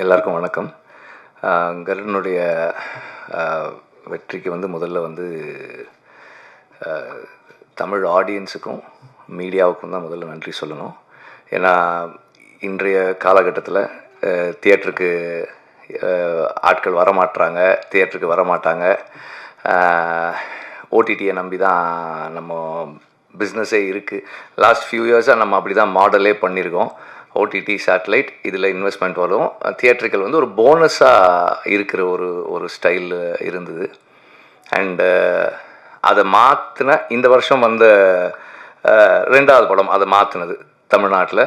எல்லாருக்கும் வணக்கம். கருடனுடைய வெற்றிக்கு முதல்ல தமிழ் ஆடியன்ஸுக்கும் மீடியாவுக்கும் தான் முதல்ல நன்றி சொல்லணும். ஏன்னா இன்றைய காலகட்டத்தில் தியேட்டருக்கு ஆட்கள் வரமாட்டுறாங்க, தியேட்டருக்கு வரமாட்டாங்க. ஓடிடியை நம்பி தான் நம்ம பிஸ்னஸே இருக்குது. லாஸ்ட் ஃபியூ இயர்ஸாக நம்ம அப்படி தான் மாடலே பண்ணியிருக்கோம். ஓடிடி சேட்டலைட் இதில் இன்வெஸ்ட்மெண்ட் வரும். தியேட்டர்கள் ஒரு போனஸாக இருக்கிற ஒரு ஸ்டைல் இருந்தது. அண்டு அதை மாற்றின இந்த வருஷம் ரெண்டாவது படம் அதை மாற்றினது தமிழ்நாட்டில்.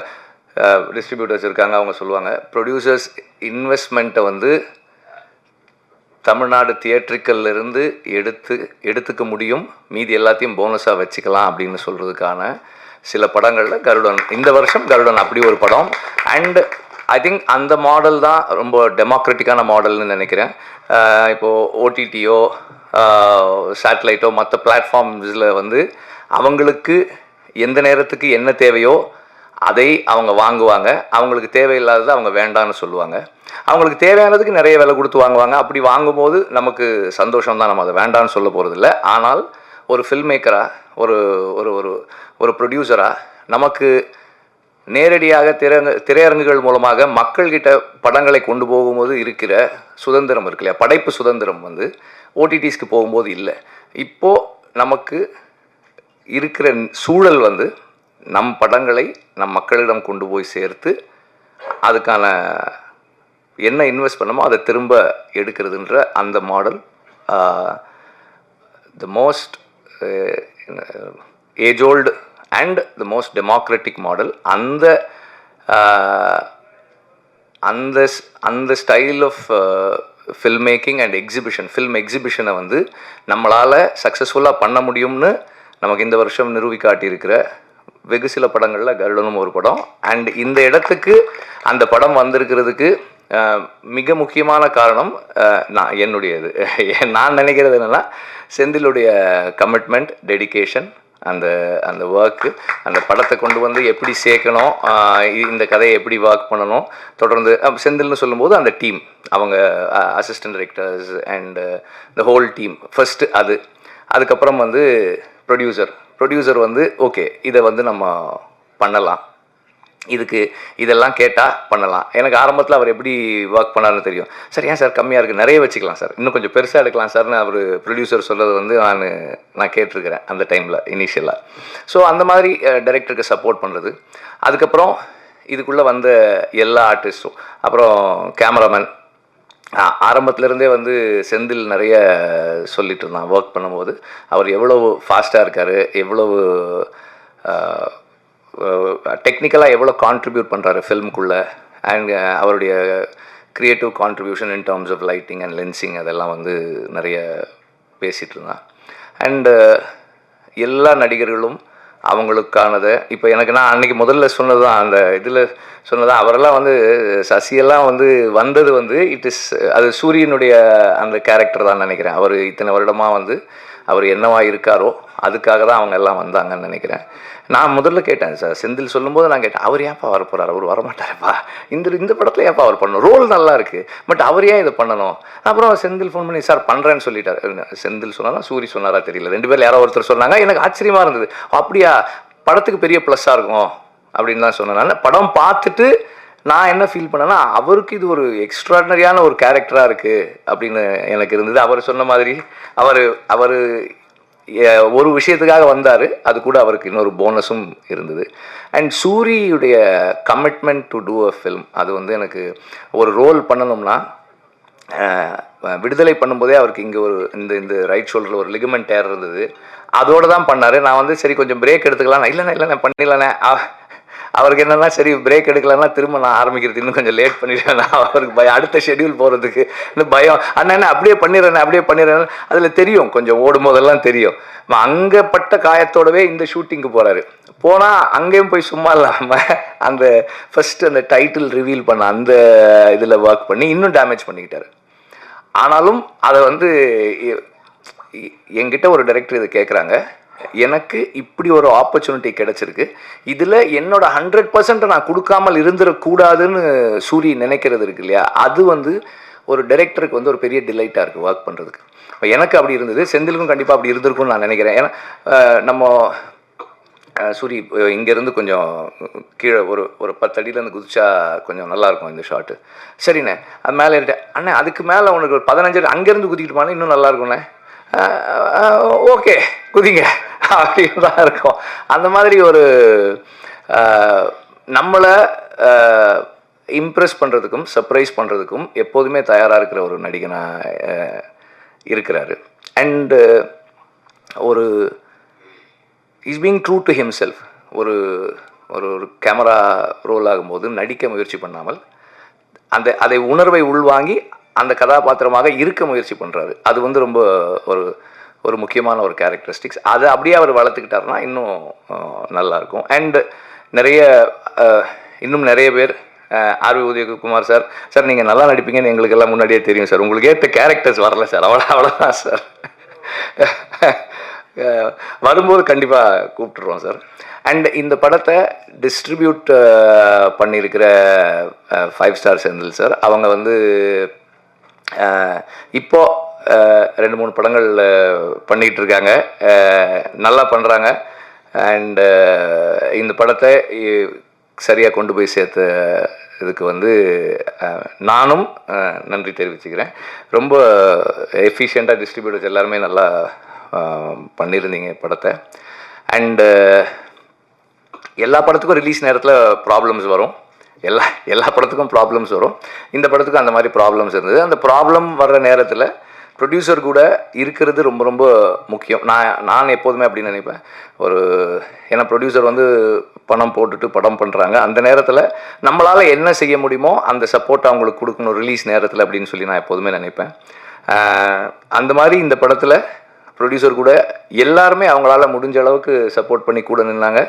டிஸ்ட்ரிபியூட்டர்ஸ் இருக்காங்க, அவங்க சொல்லுவாங்க ப்ரொடியூசர்ஸ் இன்வெஸ்ட்மெண்ட்டை தமிழ்நாடு தியேட்ரிக்கல்லிருந்து எடுத்துக்க முடியும், மீதி எல்லாத்தையும் போனஸாக வச்சுக்கலாம் அப்படின்னு சொல்கிறதுக்கான சில படங்களில் கருடன், இந்த வருஷம் கருடன் அப்படி ஒரு படம். அண்ட் ஐ திங்க் அந்த மாடல் தான் ரொம்ப டெமோக்ராட்டிக்கான மாடல்னு நினைக்கிறேன். இப்போது ஓடிடியோ சேட்டலைட்டோ மற்ற பிளாட்ஃபார்ம்ஸில் அவங்களுக்கு எந்த நேரத்துக்கு என்ன தேவையோ அதை அவங்க வாங்குவாங்க. அவங்களுக்கு தேவையில்லாததை அவங்க வேண்டான்னு சொல்லுவாங்க. அவங்களுக்கு தேவையானதுக்கு நிறைய விலை கொடுத்து வாங்குவாங்க. அப்படி வாங்கும்போது நமக்கு சந்தோஷம் தான், நம்ம அதை வேண்டான்னு சொல்ல போகிறதில்ல. ஆனால் ஒரு ஃபில்ம் மேக்கராக, ஒரு ஒரு ஒரு ஒரு ப்ரொடியூசராக நமக்கு நேரடியாக திரையரங்குகள் மூலமாக மக்கள்கிட்ட படங்களை கொண்டு போகும்போது இருக்கிற சுதந்திரம் இருக்கு இல்லையா, படைப்பு சுதந்திரம் ஓடிடிஸ்க்கு போகும்போது இல்லை. இப்போது நமக்கு இருக்கிற சூழல் நம் படங்களை நம் மக்களிடம் கொண்டு போய் சேர்த்து அதுக்கான என்ன இன்வெஸ்ட் பண்ணமோ அதை திரும்ப எடுக்கிறதுன்ற அந்த model the most age old and the most democratic model. அந்த style of film making and exhibition, film எக்ஸிபிஷனை நம்மளால் சக்ஸஸ்ஃபுல்லாக பண்ண முடியும்னு நமக்கு இந்த வருஷம் நிரூபி காட்டியிருக்கிற வெகு சில படங்களில் கருடனும் ஒரு படம். அண்ட் இந்த இடத்துக்கு அந்த படம் வந்திருக்கிறதுக்கு மிக முக்கியமான காரணம் என்னுடையது. நான் நினைக்கிறது என்னென்னா, செந்திலுடைய கமிட்மெண்ட், டெடிகேஷன், அந்த ஒர்க்கு, அந்த படத்தை கொண்டு எப்படி சேர்க்கணும், இந்த கதையை எப்படி ஒர்க் பண்ணணும், தொடர்ந்து செந்தில்னு சொல்லும்போது அந்த டீம், அவங்க assistant directors and the whole team first. அதுக்கப்புறம் ப்ரொடியூசர் ஓகே இதை நம்ம பண்ணலாம், இதெல்லாம் கேட்டால் பண்ணலாம். எனக்கு ஆரம்பத்தில் அவர் எப்படி ஒர்க் பண்ணார்னு தெரியும். சார் ஏன் சார் கம்மியாக இருக்குது, நிறைய வச்சுக்கலாம் சார், இன்னும் கொஞ்சம் பெருசாக எடுக்கலாம் சார்னு அவர் ப்ரொடியூசர் சொல்கிறது நான் கேட்டிருக்கிறேன் அந்த டைமில் இனிஷியலாக. ஸோ அந்த மாதிரி டைரக்டருக்கு சப்போர்ட் பண்ணுறது. அதுக்கப்புறம் இதுக்குள்ளே வந்த எல்லா ஆர்டிஸ்ட்டும், அப்புறம் கேமராமேன், ஆரம்பத்துலேருந்தே செந்தில் நிறைய சொல்லிட்டு இருந்தான் ஒர்க் பண்ணும்போது. அவர் எவ்வளவு ஃபாஸ்ட்டாக இருக்கார், எவ்வளவு டெக்னிக்கலாக எவ்வளோ கான்ட்ரிபியூட் பண்ணுறாரு ஃபில்முக்குள்ளே, அண்ட் அவருடைய creative contribution in terms of lighting and lensing அதெல்லாம் நிறைய பேசிகிட்டு இருந்தான். அண்டு எல்லா நடிகர்களும் அவங்களுக்கானதை இப்போ நான் அன்றைக்கி முதல்ல சொன்னது தான், அந்த இதில் சொன்னதான், அவரெல்லாம் சசியெல்லாம் வந்தது அது சூரியனுடைய அந்த கேரக்டர் தான் நினைக்கிறேன். அவர் இத்தனை வருடமாக அவர் என்னவா இருக்காரோ அதுக்காக தான் அவங்க எல்லாம் வந்தாங்கன்னு நினைக்கிறேன். நான் முதல்ல கேட்டேன் சார், செந்தில் சொல்லும்போது நான் கேட்டேன், அவர் ஏன்ப்பா வரப்போகிறார், அவர் வரமாட்டாரப்பா, இந்த படத்தில் ஏன்ப்பா அவர் பண்ணணும், ரோல் நல்லா இருக்குது, பட் அவர் ஏன் இதை பண்ணணும். அப்புறம் செந்தில் ஃபோன் பண்ணி சார் பண்ணுறேன்னு சொல்லிட்டார். செந்தில் சொன்னாரா சூரி சொன்னாரா தெரியல, ரெண்டு பேர் யாரோ ஒருத்தர் சொன்னாங்க. எனக்கு ஆச்சரியமாக இருந்தது, அப்படியா படத்துக்கு பெரிய ப்ளஸ்ஸாக இருக்கும் அப்படின்னு தான் சொன்னேன். படம் பார்த்துட்டு நான் என்ன ஃபீல் பண்ணேன்னா, அவருக்கு இது ஒரு எக்ஸ்ட்ராடினரியான ஒரு கேரக்டராக இருக்குது அப்படின்னு எனக்கு இருந்தது. அவர் சொன்ன மாதிரி அவர் ஒரு விஷயத்துக்காக வந்தார், அது கூட அவருக்கு இன்னொரு போனஸும் இருந்தது. அண்ட் சூரியுடைய commitment to do a film, அது எனக்கு ஒரு ரோல் பண்ணணும்னா, விடுதலை பண்ணும்போதே அவருக்கு இங்கே இந்த ரைட் ஷோல்டரில் ஒரு லிகமெண்ட் டேர் இருந்தது, அதோடு தான் பண்ணார். நான் சரி கொஞ்சம் பிரேக் எடுத்துக்கலாம், இல்லைண்ணே பண்ணிடலாண்ணே. அவருக்கு என்னென்னா சரி பிரேக் எடுக்கலன்னா திரும்ப நான் ஆரம்பிக்கிறது இன்னும் கொஞ்சம் லேட் பண்ணிடுவேன், அவருக்கு பயம், அடுத்த ஷெடியூல் போகிறதுக்கு இன்னும் பயம். அண்ணா அப்படியே பண்ணிடுறேன். அதில் தெரியும், கொஞ்சம் ஓடும் போதெல்லாம் தெரியும். அங்கே பட்ட காயத்தோடவே இந்த ஷூட்டிங்க்கு போகிறாரு. போனால் அங்கேயும் போய் சும்மா இல்லாமல் அந்த ஃபஸ்ட்டு அந்த டைட்டில் ரிவீல் பண்ண அந்த இதில் ஒர்க் பண்ணி இன்னும் டேமேஜ் பண்ணிக்கிட்டாரு. ஆனாலும் அதை என்கிட்ட ஒரு டைரக்டர் இதை கேட்குறாங்க, எனக்கு இப்படி ஒரு ஆப்பர்ச்சுனிட்டி கிடைச்சிருக்கு, இதில் என்னோட 100% நான் கொடுக்காமல் இருந்துடக்கூடாதுன்னு சூரி நினைக்கிறது இருக்கு இல்லையா, அது வந்து ஒரு டைரக்டருக்கு வந்து ஒரு பெரிய டிலைட்டாக இருக்குது ஒர்க் பண்ணுறதுக்கு. எனக்கு அப்படி இருந்தது, செந்திலுக்கும் கண்டிப்பாக அப்படி இருந்திருக்கும்னு நான் நினைக்கிறேன். ஏன்னா நம்ம சூரி இங்கேருந்து கொஞ்சம் கீழே ஒரு 10 அடியிலேருந்து குதிச்சா கொஞ்சம் நல்லாயிருக்கும் இந்த ஷாட்டு. சரிண்ணே, அது மேலே ஏறிட்டேன். அண்ணே அதுக்கு மேலே உனக்கு ஒரு 15 அடி அங்கேருந்து குதிக்கிட்டு போனால் இன்னும் நல்லாயிருக்குண்ணே. ஓகே குதிங்க அப்படின்னு தான் இருக்கும். அந்த மாதிரி ஒரு நம்மளை இம்ப்ரெஸ் பண்ணுறதுக்கும் சர்ப்ரைஸ் பண்ணுறதுக்கும் எப்போதுமே தயாராக இருக்கிற ஒரு நடிகனாக இருக்கிறாரு. அண்டு ஒரு is being true to himself. ஒரு ஒரு கேமரா ரோல் ஆகும்போது நடிக்க முயற்சி பண்ணாமல் அதை உணர்வை உள்வாங்கி அந்த கதாபாத்திரமாக இருக்க முயற்சி பண்ணுறாரு. அது வந்து ரொம்ப ஒரு முக்கியமான ஒரு கேரக்டரிஸ்டிக்ஸ். அதை அப்படியே அவர் வளர்த்துக்கிட்டாருன்னா இன்னும் நல்லாயிருக்கும். அண்டு இன்னும் நிறைய பேர் ஆர்வி உதயகுமார் சார், சார் நீங்கள் நல்லா நடிப்பீங்கன்னு எங்களுக்கு எல்லாம் முன்னாடியே தெரியும் சார், உங்களுக்கு ஏற்ற கேரக்டர்ஸ் வரல சார், அவ்வளோதான் சார், வரும்போது கண்டிப்பாக கூப்பிட்டுருவோம் சார். அண்ட் இந்த படத்தை டிஸ்ட்ரிபியூட் பண்ணியிருக்கிற 5 ஸ்டார் செந்தில் சார், அவங்க வந்து இப்போது 2-3 படங்கள் பண்ணிகிட்டு இருக்காங்க, நல்லா பண்ணுறாங்க. அண்டு இந்த படத்தை சரியாக கொண்டு போய் சேர்த்த இதுக்கு வந்து நானும் நன்றி தெரிவிச்சுக்கிறேன். ரொம்ப எஃபிஷியண்ட்டாக டிஸ்ட்ரிபியூட்டர்ஸ் எல்லாருமே நல்லா பண்ணியிருந்தீங்க படத்தை. அண்டு எல்லா படத்துக்கும் ரிலீஸ் நேரத்தில் ப்ராப்ளம்ஸ் வரும், எல்லா படத்துக்கும் ப்ராப்ளம்ஸ் வரும். இந்த படத்துக்கும் அந்த மாதிரி ப்ராப்ளம்ஸ் இருந்தது. அந்த ப்ராப்ளம் வர்ற நேரத்தில் ப்ரொடியூசர் கூட இருக்கிறது ரொம்ப ரொம்ப முக்கியம். நான் எப்போதுமே அப்படி நினைப்பேன். ஏன்னா ப்ரொடியூசர் வந்து பணம் போட்டுட்டு படம் பண்ணுறாங்க, அந்த நேரத்தில் நம்மளால் என்ன செய்ய முடியுமோ அந்த சப்போர்ட் அவங்களுக்கு கொடுக்கணும் ரிலீஸ் நேரத்தில் அப்படின்னு சொல்லி நான் எப்போதுமே நினைப்பேன். அந்த மாதிரி இந்த படத்தில் ப்ரொடியூசர் கூட எல்லாருமே அவங்களால முடிஞ்ச அளவுக்கு சப்போர்ட் பண்ணி கூட நின்னாங்க.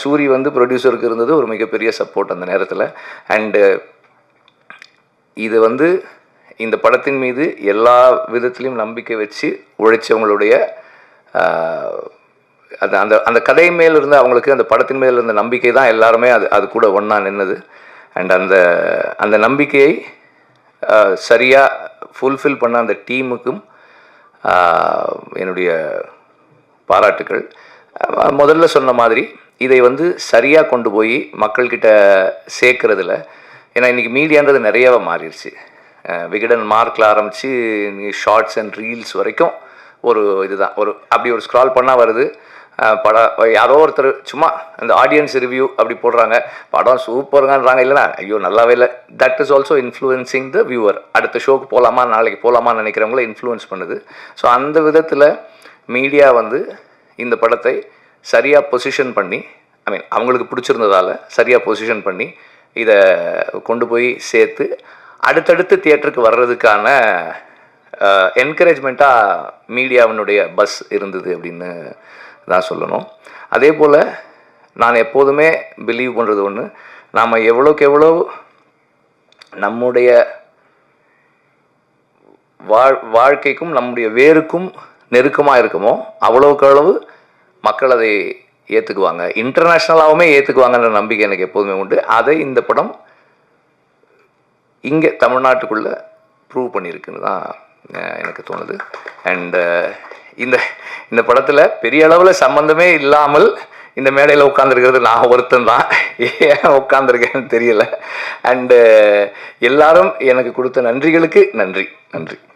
சூரி வந்து ப்ரொடியூசருக்கு இருந்தது ஒரு மிகப்பெரிய சப்போர்ட் அந்த நேரத்தில். அண்டு இது வந்து இந்த படத்தின் மீது எல்லா விதத்துலேயும் நம்பிக்கை வச்சு உழைச்சவங்களுடைய அந்த அந்த கதை மேல் இருந்த அவங்களுக்கு அந்த படத்தின் மேல் இருந்த நம்பிக்கை தான் எல்லாருமே அது கூட ஒன்றா நின்னது. அண்ட் அந்த நம்பிக்கையை சரியாக ஃபுல்ஃபில் பண்ண அந்த டீமுக்கும் என்னுடைய பாராட்டுக்கள். முதல்ல சொன்ன மாதிரி இதை வந்து சரியாக கொண்டு போய் மக்கள்கிட்ட சேர்க்குறதுல, ஏன்னா இன்றைக்கி மீடியான்றது நிறையவே மாறிடுச்சு. விகடன் மார்க்கில் ஆரம்பித்து ஷார்ட்ஸ் அண்ட் ரீல்ஸ் வரைக்கும் இதுதான் அப்படி ஒரு ஸ்க்ரால் பண்ணால் வருது. யாரோ ஒருத்தர் சும்மா அந்த ஆடியன்ஸ் ரிவ்யூ அப்படி போடுறாங்க, படம் சூப்பருங்கன்றாங்க, இல்லைனா ஐயோ நல்லாவே இல்லை. That is also influencing the viewer. அடுத்த ஷோக்கு போகலாமா, நாளைக்கு போகலாமான்னு நினைக்கிறவங்கள இன்ஃப்ளூயன்ஸ் பண்ணுது. ஸோ அந்த விதத்தில் மீடியா வந்து இந்த படத்தை சரியாக பொசிஷன் பண்ணி, அவங்களுக்கு பிடிச்சிருந்ததால் சரியாக பொசிஷன் பண்ணி இதை கொண்டு போய் சேர்த்து அடுத்தடுத்து தியேட்டருக்கு வர்றதுக்கான என்கரேஜ்மெண்ட்டாக மீடியாவினுடைய பஸ் இருந்தது அப்படின்னு தான் சொல்லணும். அதே போல் நான் எப்போதுமே பிலீவ் பண்ணுறது ஒன்று, நாம் எவ்வளோக்கு எவ்வளோ நம்முடைய வாழ்க்கைக்கும் நம்முடைய வேருக்கும் நெருக்கமாக இருக்குமோ அவ்வளோக்கு அளவு மக்கள் அதை ஏற்றுக்குவாங்க, இன்டர்நேஷ்னலாகவுமே ஏற்றுக்குவாங்கன்ற நம்பிக்கை எனக்கு எப்போதுமே உண்டு. அதை இந்த படம் இங்கே தமிழ்நாட்டுக்குள்ளே ப்ரூவ் பண்ணியிருக்குன்னு தான் எனக்கு தோணுது. அண்டு இந்த படத்தில் பெரிய அளவில் சம்மந்தமே இல்லாமல் இந்த மேடையில் உட்காந்துருக்கிறது நான் ஒருத்தன் தான். ஏன் உட்காந்துருக்கேன்னு தெரியல. அண்டு எல்லாரும் எனக்கு கொடுத்த நன்றிகளுக்கு நன்றி.